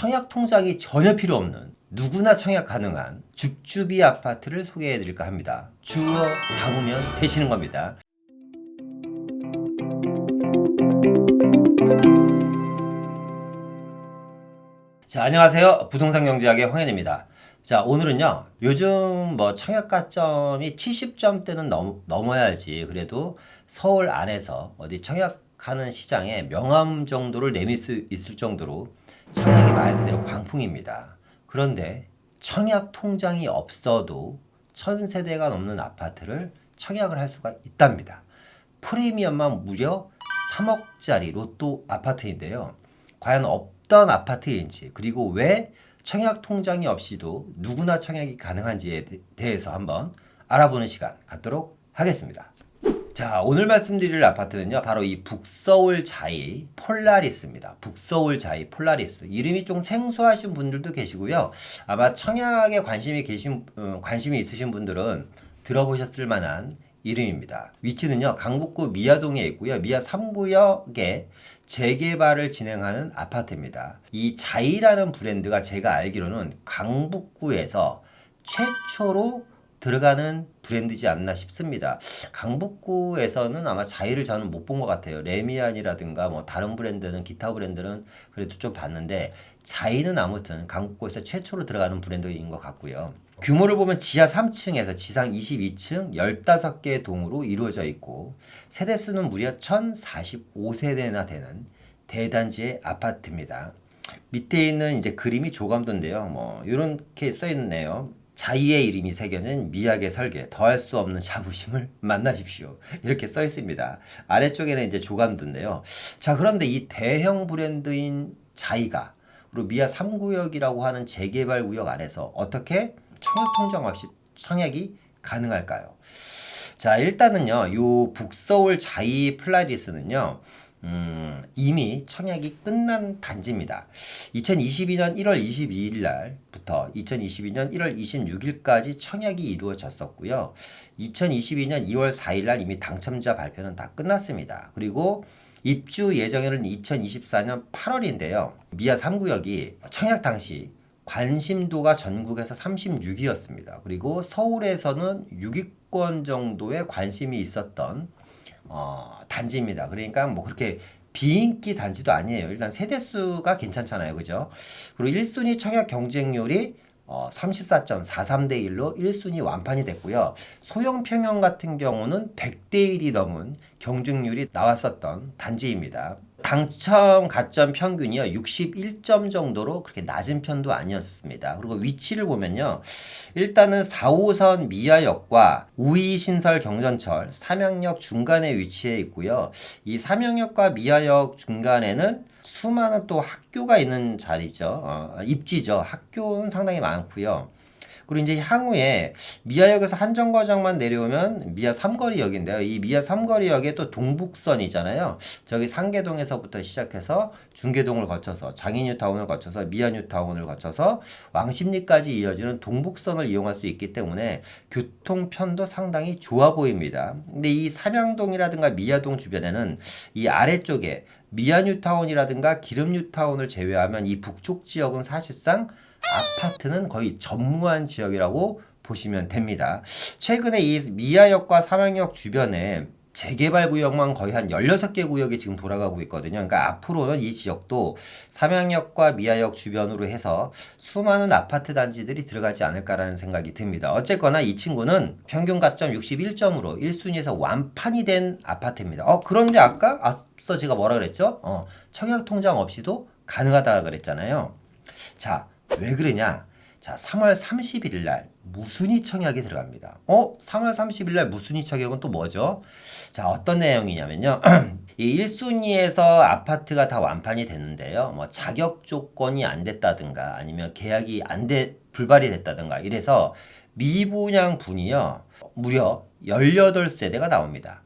청약 통장이 전혀 필요 없는 누구나 청약 가능한 줍줍이 아파트를 소개해 드릴까 합니다. 주워 담으면 되시는 겁니다. 자, 안녕하세요. 부동산 경제학의 황현입니다. 자, 오늘은요. 요즘 청약 가점이 70점대는 넘어야지 그래도 서울 안에서 어디 청약하는 시장에 명함 정도를 내밀 수 있을 정도로 청약이 말 그대로 광풍입니다. 그런데 청약 통장이 없어도 1000세대가 넘는 아파트를 청약을 할 수가 있답니다. 프리미엄만 무려 3억짜리 로또 아파트인데요. 과연 어떤 아파트인지, 그리고 왜 청약 통장이 없이도 누구나 청약이 가능한지에 대해서 한번 알아보는 시간 갖도록 하겠습니다. 자, 오늘 말씀드릴 아파트는요, 바로 이 북서울 자이 폴라리스입니다. 북서울 자이 폴라리스. 이름이 좀 생소하신 분들도 계시고요. 아마 청약에 관심이 있으신 분들은 들어보셨을 만한 이름입니다. 위치는요, 강북구 미아동에 있고요. 미아 3구역에 재개발을 진행하는 아파트입니다. 이 자이라는 브랜드가 제가 알기로는 강북구에서 최초로 들어가는 브랜드지 않나 싶습니다. 강북구에서는 아마 자이를 저는 못 본 것 같아요. 레미안이라든가 다른 브랜드는, 기타 브랜드는 그래도 좀 봤는데, 자이는 아무튼 강북구에서 최초로 들어가는 브랜드인 것 같고요. 규모를 보면 지하 3층에서 지상 22층 15개의 동으로 이루어져 있고, 세대수는 무려 1045세대나 되는 대단지의 아파트입니다. 밑에 있는 이제 그림이 조감도인데요. 이렇게 써 있네요. 자이의 이름이 새겨진 미학의 설계, 더할 수 없는 자부심을 만나십시오. 이렇게 써 있습니다. 아래쪽에는 이제 조감도인데요. 자, 그런데 이 대형 브랜드인 자이가 그리고 미아 3구역이라고 하는 재개발 구역 안에서 어떻게 청약 통장 없이 청약이 가능할까요? 자, 일단은요, 요 북서울 자이 폴라리스는요, 이미 청약이 끝난 단지입니다. 2022년 1월 22일 날부터 2022년 1월 26일까지 청약이 이루어졌었고요. 2022년 2월 4일 날 이미 당첨자 발표는 다 끝났습니다. 그리고 입주 예정일은 2024년 8월인데요. 미아 3구역이 청약 당시 관심도가 전국에서 36위였습니다. 그리고 서울에서는 6위권 정도의 관심이 있었던 단지입니다. 그러니까 그렇게 비인기 단지도 아니에요. 일단 세대수가 괜찮잖아요. 그죠? 그리고 1순위 청약 경쟁률이 34.43대 1로 1순위 완판이 됐고요. 소형 평형 같은 경우는 100대 1이 넘은 경쟁률이 나왔었던 단지입니다. 당첨 가점 평균이요 61점 정도로 그렇게 낮은 편도 아니었습니다. 그리고 위치를 보면요, 일단은 4호선 미아역과 우이신설 경전철 삼양역 중간에 위치해 있고요. 이 삼양역과 미아역 중간에는 수많은 또 학교가 있는 자리죠. 입지죠. 학교는 상당히 많고요. 그리고 이제 향후에 미아역에서 한정거장만 내려오면 미아 삼거리역인데요. 이 미아 삼거리역에 또 동북선이잖아요. 저기 상계동에서부터 시작해서 중계동을 거쳐서 장인뉴타운을 거쳐서 미아뉴타운을 거쳐서 왕십리까지 이어지는 동북선을 이용할 수 있기 때문에 교통편도 상당히 좋아 보입니다. 근데 이 삼양동이라든가 미아동 주변에는 이 아래쪽에 미아뉴타운이라든가 기름뉴타운을 제외하면 이 북쪽 지역은 사실상 아파트는 거의 전무한 지역이라고 보시면 됩니다. 최근에 이 미아역과 삼양역 주변에 재개발 구역만 거의 한 16개 구역이 지금 돌아가고 있거든요. 그러니까 앞으로는 이 지역도 삼양역과 미아역 주변으로 해서 수많은 아파트 단지들이 들어가지 않을까라는 생각이 듭니다. 어쨌거나 이 친구는 평균 가점 61점으로 1순위에서 완판이 된 아파트입니다. 그런데 앞서 제가 뭐라 그랬죠? 청약 통장 없이도 가능하다 그랬잖아요. 자, 왜 그러냐? 자, 3월 31일 날 무순위 청약이 들어갑니다. 3월 30일 날 무순위 청약은 또 뭐죠? 자, 어떤 내용이냐면요. 이 1순위에서 아파트가 다 완판이 됐는데요. 자격 조건이 안 됐다든가 아니면 계약이 불발이 됐다든가 이래서 미분양분이요. 무려 18세대가 나옵니다.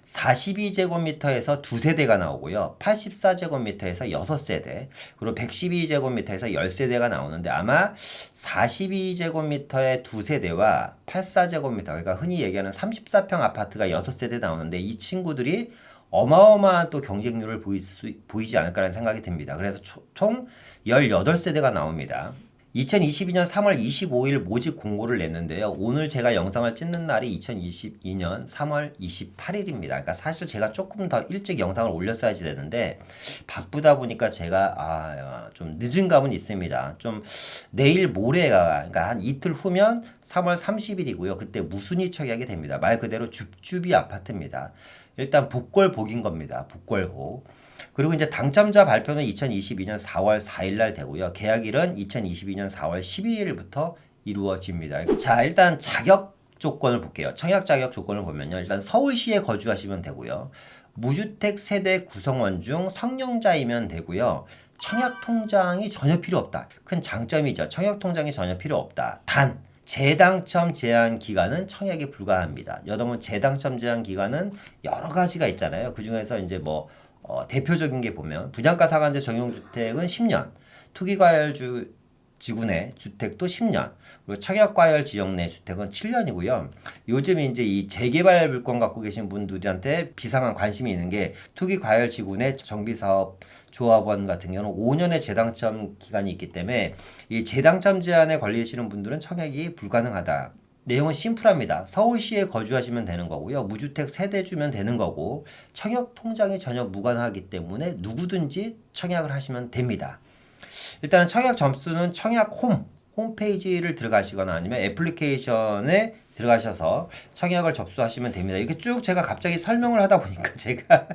42제곱미터에서 2세대가 나오고요. 84제곱미터에서 6세대, 그리고 112제곱미터에서 10세대가 나오는데 아마 42제곱미터의 2세대와 84제곱미터, 그러니까 흔히 얘기하는 34평 아파트가 6세대 나오는데 이 친구들이 어마어마한 또 경쟁률을 보이지 않을까라는 생각이 듭니다. 그래서 총 18세대가 나옵니다. 2022년 3월 25일 모집 공고를 냈는데요. 오늘 제가 영상을 찍는 날이 2022년 3월 28일입니다. 그러니까 사실 제가 조금 더 일찍 영상을 올렸어야지 되는데 바쁘다 보니까 제가 좀 늦은 감은 있습니다. 좀 내일 모레가 그러니까 한 이틀 후면 3월 30일이고요. 그때 무순위 처리하게 됩니다. 말 그대로 줍줍이 아파트입니다. 일단 복골복인 겁니다. 복골복. 그리고 이제 당첨자 발표는 2022년 4월 4일 날 되고요. 계약일은 2022년 4월 11일부터 이루어집니다. 자, 일단 자격 조건을 볼게요. 청약 자격 조건을 보면요. 일단 서울시에 거주하시면 되고요. 무주택 세대 구성원 중 성년자이면 되고요. 청약 통장이 전혀 필요 없다. 큰 장점이죠. 청약 통장이 전혀 필요 없다. 단 재당첨 제한 기간은 청약에 불과합니다. 여러분 재당첨 제한 기간은 여러 가지가 있잖아요. 그 중에서 이제 대표적인 게 보면 분양가 상한제 적용주택은 10년, 투기과열 지구 내 주택도 10년, 그리고 청약과열 지역 내 주택은 7년이고요. 요즘 이제 이 재개발 물건 갖고 계신 분들한테 비상한 관심이 있는 게 투기과열 지구 내 정비사업 조합원 같은 경우는 5년의 재당첨 기간이 있기 때문에 이 재당첨 제한에 걸리시는 분들은 청약이 불가능하다. 내용은 심플합니다. 서울시에 거주하시면 되는 거고요. 무주택 세대주면 되는 거고 청약 통장이 전혀 무관하기 때문에 누구든지 청약을 하시면 됩니다. 일단은 청약 점수는 청약 홈페이지를 들어가시거나 아니면 애플리케이션에 들어가셔서 청약을 접수하시면 됩니다. 이렇게 쭉 제가 갑자기 설명을 하다 보니까 제가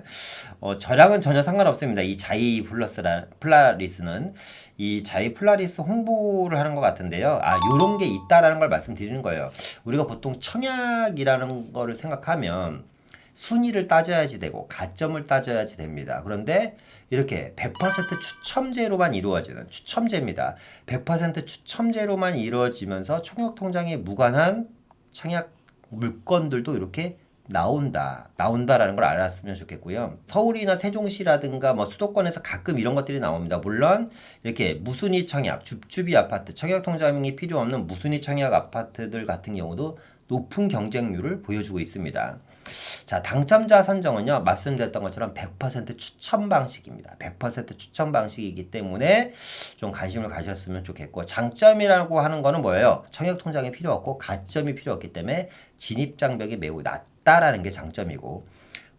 저랑은 전혀 상관없습니다. 이 자이 플라리스는 이 자이 플라리스 홍보를 하는 것 같은데요. 요런 게 있다라는 걸 말씀드리는 거예요. 우리가 보통 청약이라는 거를 생각하면 순위를 따져야지 되고 가점을 따져야지 됩니다. 그런데 이렇게 100% 추첨제로만 이루어지는 추첨제입니다. 100% 추첨제로만 이루어지면서 청약통장에 무관한 청약 물건들도 이렇게 나온다라는 걸 알았으면 좋겠고요. 서울이나 세종시라든가 수도권에서 가끔 이런 것들이 나옵니다. 물론 이렇게 무순위 청약, 줍줍이 아파트, 청약 통장이 필요 없는 무순위 청약 아파트들 같은 경우도 높은 경쟁률을 보여주고 있습니다. 자, 당첨자 선정은요, 말씀드렸던 것처럼 100% 추첨 방식입니다. 100% 추첨 방식이기 때문에 좀 관심을 가졌으면 좋겠고, 장점이라고 하는 거는 뭐예요? 청약 통장이 필요 없고, 가점이 필요 없기 때문에 진입장벽이 매우 낮다라는 게 장점이고,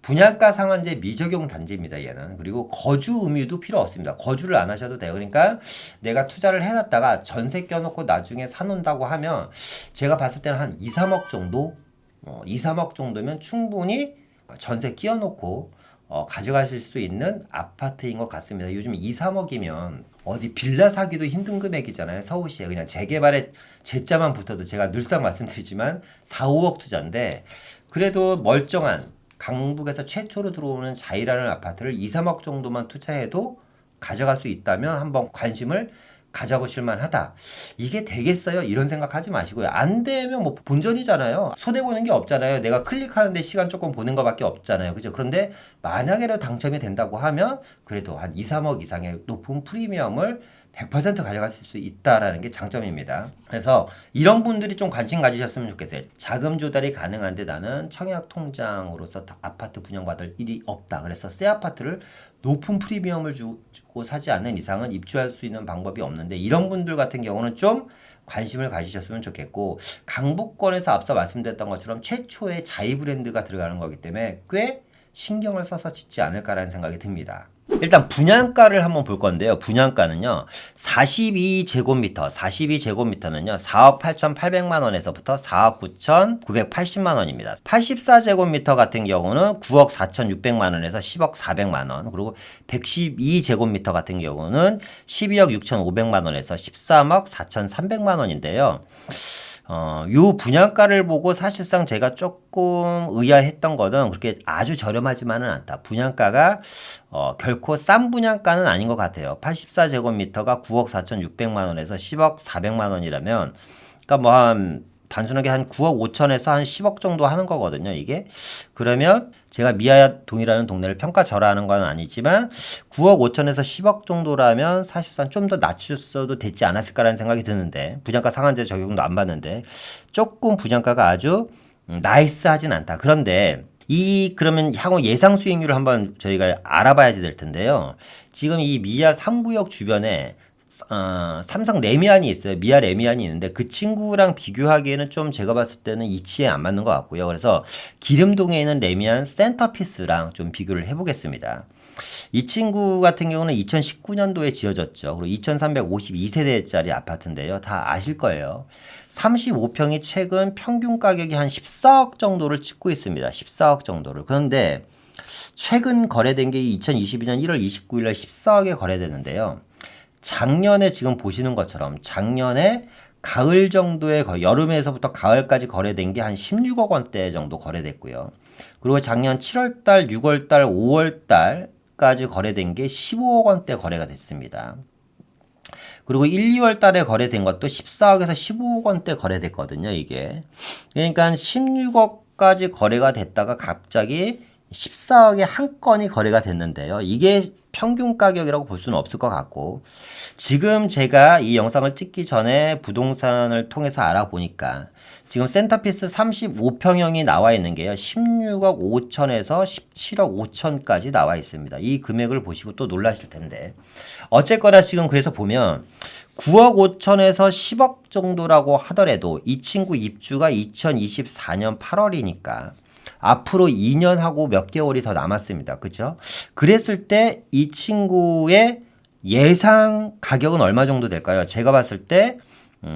분양가 상한제 미적용 단지입니다, 얘는. 그리고 거주 의무도 필요 없습니다. 거주를 안 하셔도 돼요. 그러니까 내가 투자를 해놨다가 전세 껴놓고 나중에 사놓는다고 하면, 제가 봤을 때는 한 2, 3억 정도 2, 3억 정도면 충분히 전세 끼워놓고 가져가실 수 있는 아파트인 것 같습니다. 요즘 2, 3억이면 어디 빌라 사기도 힘든 금액이잖아요. 서울시에 그냥 재개발에 재자만 붙어도 제가 늘상 말씀드리지만 4, 5억 투자인데 그래도 멀쩡한 강북에서 최초로 들어오는 자이라는 아파트를 2, 3억 정도만 투자해도 가져갈 수 있다면 한번 관심을 가져보실 만하다. 이게 되겠어요? 이런 생각하지 마시고요. 안 되면 본전이잖아요. 손해보는 게 없잖아요. 내가 클릭하는데 시간 조금 보는 것밖에 없잖아요. 그죠? 그런데 만약에라도 당첨이 된다고 하면 그래도 한 2, 3억 이상의 높은 프리미엄을 100% 가져가실 수 있다라는 게 장점입니다. 그래서 이런 분들이 좀 관심 가지셨으면 좋겠어요. 자금 조달이 가능한데 나는 청약 통장으로서 아파트 분양받을 일이 없다. 그래서 새 아파트를 높은 프리미엄을 주고 사지 않는 이상은 입주할 수 있는 방법이 없는데 이런 분들 같은 경우는 좀 관심을 가지셨으면 좋겠고 강북권에서 앞서 말씀드렸던 것처럼 최초의 자이 브랜드가 들어가는 거기 때문에 꽤 신경을 써서 짓지 않을까라는 생각이 듭니다. 일단 분양가를 한번 볼 건데요. 분양가는요. 42제곱미터는요. 4억 8,800만 원에서부터 4억 9,980만 원입니다. 84제곱미터 같은 경우는 9억 4,600만 원에서 10억 400만 원. 그리고 112제곱미터 같은 경우는 12억 6,500만 원에서 13억 4,300만 원인데요. 요 분양가를 보고 사실상 제가 조금 의아했던 거는 그렇게 아주 저렴하지만은 않다. 분양가가 결코 싼 분양가는 아닌 것 같아요. 84제곱미터가 9억 4,600만 원에서 10억 400만 원이라면 그러니까 단순하게 한 9억 5천에서 한 10억 정도 하는 거거든요, 이게. 그러면 제가 미아동이라는 동네를 평가절하하는 건 아니지만 9억 5천에서 10억 정도라면 사실상 좀 더 낮췄어도 됐지 않았을까라는 생각이 드는데 분양가 상한제 적용도 안 받는데 조금 분양가가 아주 나이스하진 않다. 그런데 그러면 향후 예상 수익률을 한번 저희가 알아봐야지 될 텐데요. 지금 이 미아 3구역 주변에 삼성 레미안이 있어요. 미아 레미안이 있는데 그 친구랑 비교하기에는 좀 제가 봤을 때는 이치에 안 맞는 것 같고요. 그래서 기름동에 있는 레미안 센터피스랑 좀 비교를 해보겠습니다. 이 친구 같은 경우는 2019년도에 지어졌죠. 그리고 2352세대짜리 아파트인데요. 다 아실 거예요. 35평이 최근 평균 가격이 한 14억 정도를 찍고 있습니다. 14억 정도를. 그런데 최근 거래된 게 2022년 1월 29일 날 14억에 거래되는데요. 작년에 지금 보시는 것처럼 작년에 가을 정도에 여름에서부터 가을까지 거래된 게 한 16억 원대 정도 거래됐고요. 그리고 작년 7월 달, 6월 달, 5월 달까지 거래된 게 15억 원대 거래가 됐습니다. 그리고 1, 2월 달에 거래된 것도 14억에서 15억 원대 거래됐거든요, 이게. 그러니까 16억까지 거래가 됐다가 갑자기 14억에 한 건이 거래가 됐는데요. 이게 평균 가격이라고 볼 수는 없을 것 같고, 지금 제가 이 영상을 찍기 전에 부동산을 통해서 알아보니까 지금 센터피스 35평형이 나와 있는 게요. 16억 5천에서 17억 5천까지 나와 있습니다. 이 금액을 보시고 또 놀라실 텐데. 어쨌거나 지금 그래서 보면 9억 5천에서 10억 정도라고 하더라도 이 친구 입주가 2024년 8월이니까 앞으로 2년하고 몇 개월이 더 남았습니다. 그죠? 그랬을 때 이 친구의 예상 가격은 얼마 정도 될까요? 제가 봤을 때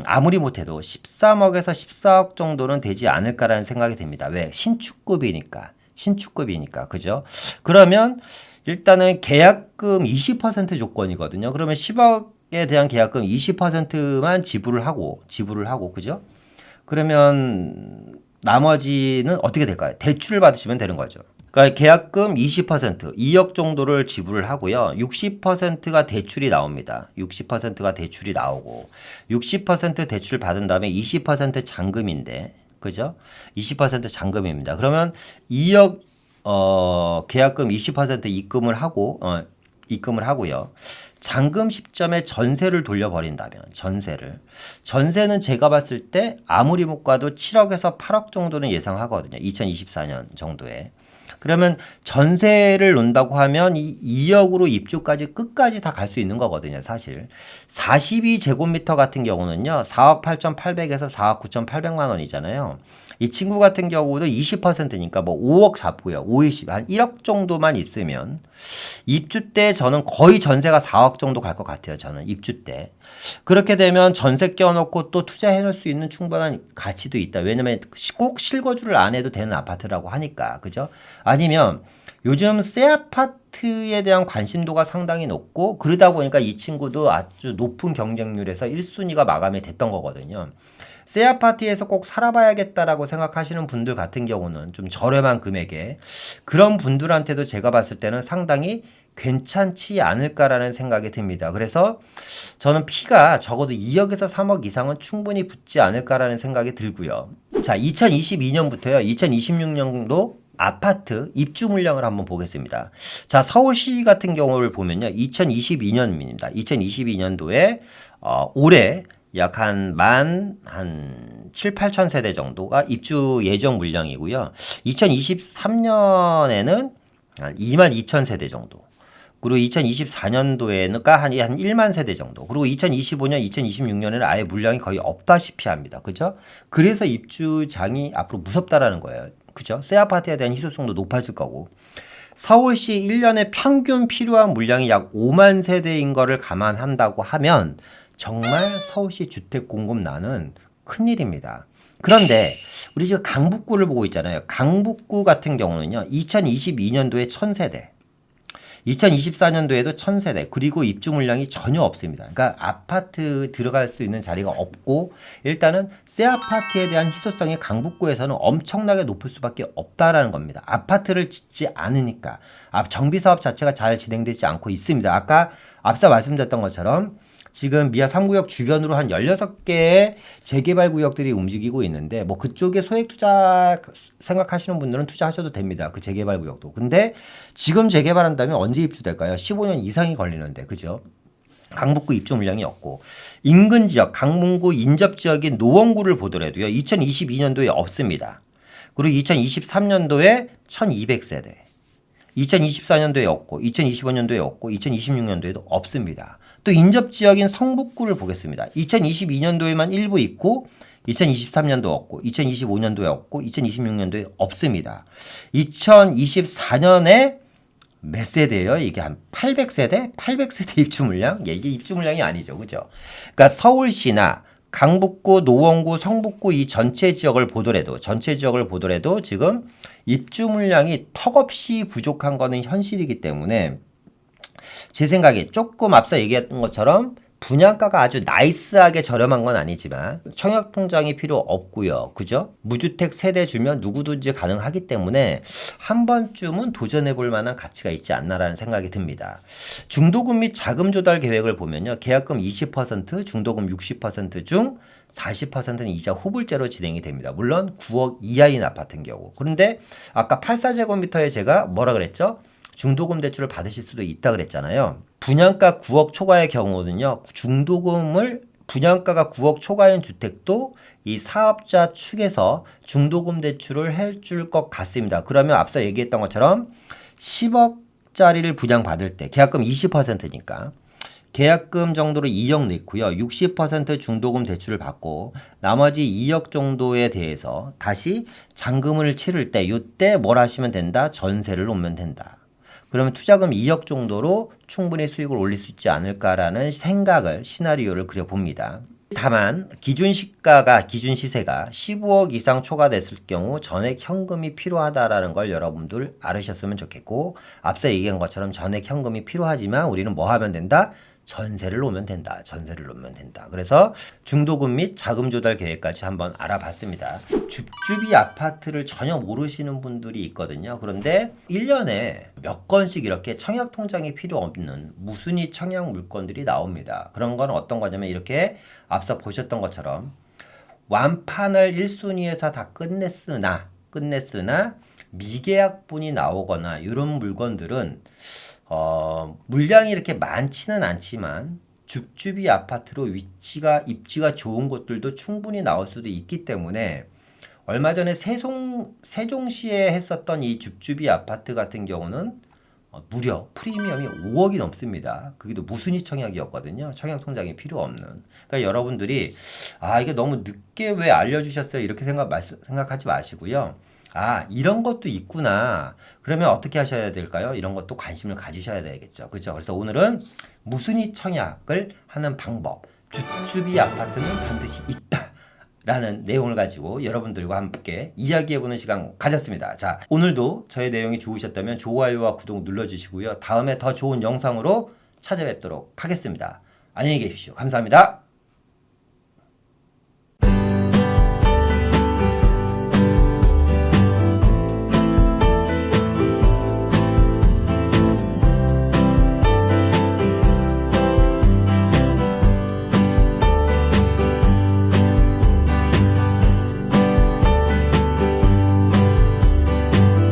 아무리 못해도 13억에서 14억 정도는 되지 않을까라는 생각이 듭니다. 왜? 신축급이니까. 신축급이니까. 그죠? 그러면 일단은 계약금 20% 조건이거든요. 그러면 10억에 대한 계약금 20%만 지불을 하고, 그죠? 그러면 나머지는 어떻게 될까요? 대출을 받으시면 되는 거죠. 그러니까 계약금 20%, 2억 정도를 지불을 하고요. 60%가 대출이 나옵니다. 60%가 대출이 나오고 60% 대출 받은 다음에 20% 잔금인데, 그죠? 20% 잔금입니다. 그러면 2억 계약금 20% 입금을 하고요. 잔금 시점에 전세를 돌려버린다면 전세는 제가 봤을 때 아무리 못 가도 7억에서 8억 정도는 예상하거든요. 2024년 정도에. 그러면 전세를 놓는다고 하면 이 2억으로 입주까지 끝까지 다 갈 수 있는 거거든요. 사실 42제곱미터 같은 경우는요. 4억 8,800에서 4억 9,800만 원이잖아요. 이 친구 같은 경우도 20%니까 뭐 5억 잡고요. 520, 한 1억 정도만 있으면 입주 때 저는 거의 전세가 4억 정도 갈 것 같아요. 저는 입주 때. 그렇게 되면 전세 껴놓고 또 투자해 놓을 수 있는 충분한 가치도 있다. 왜냐면 꼭 실거주를 안 해도 되는 아파트라고 하니까. 그죠? 아니면 요즘 새 아파트에 대한 관심도가 상당히 높고 그러다 보니까 이 친구도 아주 높은 경쟁률에서 1순위가 마감이 됐던 거거든요. 새 아파트에서 꼭 살아봐야겠다라고 생각하시는 분들 같은 경우는 좀 저렴한 금액에 그런 분들한테도 제가 봤을 때는 상당히 괜찮지 않을까라는 생각이 듭니다. 그래서 저는 피가 적어도 2억에서 3억 이상은 충분히 붙지 않을까라는 생각이 들고요. 자, 2022년부터요. 2026년도 아파트 입주 물량을 한번 보겠습니다. 자, 서울시 같은 경우를 보면요. 2022년입니다. 2022년도에 올해 약 한 7, 8천 세대 정도가 입주 예정 물량이고요. 2023년에는 한 2만 2천 세대 정도. 그리고 2024년도에는 한 1만 세대 정도. 그리고 2025년, 2026년에는 아예 물량이 거의 없다시피 합니다. 그죠? 그래서 입주장이 앞으로 무섭다라는 거예요. 그죠? 새 아파트에 대한 희소성도 높아질 거고. 서울시 1년에 평균 필요한 물량이 약 5만 세대인 거를 감안한다고 하면 정말 서울시 주택 공급난은 큰일입니다. 그런데 우리 지금 강북구를 보고 있잖아요. 강북구 같은 경우는요. 2022년도에 1000세대, 2024년도에도 1000세대, 그리고 입주 물량이 전혀 없습니다. 그러니까 아파트 들어갈 수 있는 자리가 없고 일단은 새 아파트에 대한 희소성이 강북구에서는 엄청나게 높을 수밖에 없다라는 겁니다. 아파트를 짓지 않으니까 정비사업 자체가 잘 진행되지 않고 있습니다. 앞서 말씀드렸던 것처럼 지금 미아 3구역 주변으로 한 16개의 재개발 구역들이 움직이고 있는데 뭐 그쪽에 소액 투자 생각하시는 분들은 투자하셔도 됩니다. 그 재개발 구역도. 근데 지금 재개발한다면 언제 입주될까요? 15년 이상이 걸리는데. 그죠? 강북구 입주 물량이 없고 인근 지역, 강문구 인접 지역인 노원구를 보더라도요. 2022년도에 없습니다. 그리고 2023년도에 1200세대. 2024년도에 없고 2025년도에 없고 2026년도에도 없습니다. 또 인접 지역인 성북구를 보겠습니다. 2022년도에만 일부 있고 2023년도 없고 2025년도에 없고 2026년도에 없습니다. 2024년에 몇 세대예요? 이게 한 800세대? 800세대 입주 물량? 예, 이게 입주 물량이 아니죠. 그죠? 그러니까 서울시나 강북구, 노원구, 성북구 이 전체 지역을 보더라도 지금 입주 물량이 턱없이 부족한 거는 현실이기 때문에 제 생각에 조금 앞서 얘기했던 것처럼 분양가가 아주 나이스하게 저렴한 건 아니지만 청약통장이 필요 없고요. 그죠? 무주택 세대 주면 누구든지 가능하기 때문에 한 번쯤은 도전해 볼 만한 가치가 있지 않나라는 생각이 듭니다. 중도금 및 자금 조달 계획을 보면요. 계약금 20%, 중도금 60%중 40%는 이자 후불제로 진행이 됩니다. 물론 9억 이하인 아파트인 경우. 그런데 아까 84제곱미터에 제가 뭐라 그랬죠? 중도금 대출을 받으실 수도 있다 그랬잖아요. 분양가 9억 초과의 경우는요. 분양가가 9억 초과인 주택도 이 사업자 측에서 중도금 대출을 해줄 것 같습니다. 그러면 앞서 얘기했던 것처럼 10억짜리를 분양받을 때 계약금 20%니까 계약금 정도로 2억 넣고요. 60% 중도금 대출을 받고 나머지 2억 정도에 대해서 다시 잔금을 치를 때 이때 뭘 하시면 된다? 전세를 놓으면 된다. 그러면 투자금 2억 정도로 충분히 수익을 올릴 수 있지 않을까라는 시나리오를 그려봅니다. 다만 기준 시세가 15억 이상 초과됐을 경우 전액 현금이 필요하다라는 걸 여러분들 알으셨으면 좋겠고 앞서 얘기한 것처럼 전액 현금이 필요하지만 우리는 뭐 하면 된다? 전세를 놓으면 된다. 그래서 중도금 및 자금 조달 계획까지 한번 알아봤습니다. 줍줍이 아파트를 전혀 모르시는 분들이 있거든요. 그런데 1년에 몇 건씩 이렇게 청약 통장이 필요 없는 무순위 청약 물건들이 나옵니다. 그런 건 어떤 거냐면 이렇게 앞서 보셨던 것처럼 완판을 1순위에서 다 끝냈으나 미계약분이 나오거나 이런 물건들은 물량이 이렇게 많지는 않지만 줍줍이 아파트로 입지가 좋은 곳들도 충분히 나올 수도 있기 때문에 얼마 전에 세종시에 했었던 이 줍줍이 아파트 같은 경우는 무려 프리미엄이 5억이 넘습니다. 그게도 무순위 청약이었거든요. 청약 통장이 필요 없는. 그러니까 여러분들이 이게 너무 늦게 왜 알려주셨어요? 이렇게 생각하지 마시고요. 이런 것도 있구나. 그러면 어떻게 하셔야 될까요? 이런 것도 관심을 가지셔야 되겠죠. 그렇죠? 그래서 오늘은 무순위 청약을 하는 방법, 줍줍이 아파트는 반드시 있다. 라는 내용을 가지고 여러분들과 함께 이야기해보는 시간 가졌습니다. 자, 오늘도 저의 내용이 좋으셨다면 좋아요와 구독 눌러주시고요. 다음에 더 좋은 영상으로 찾아뵙도록 하겠습니다. 안녕히 계십시오. 감사합니다.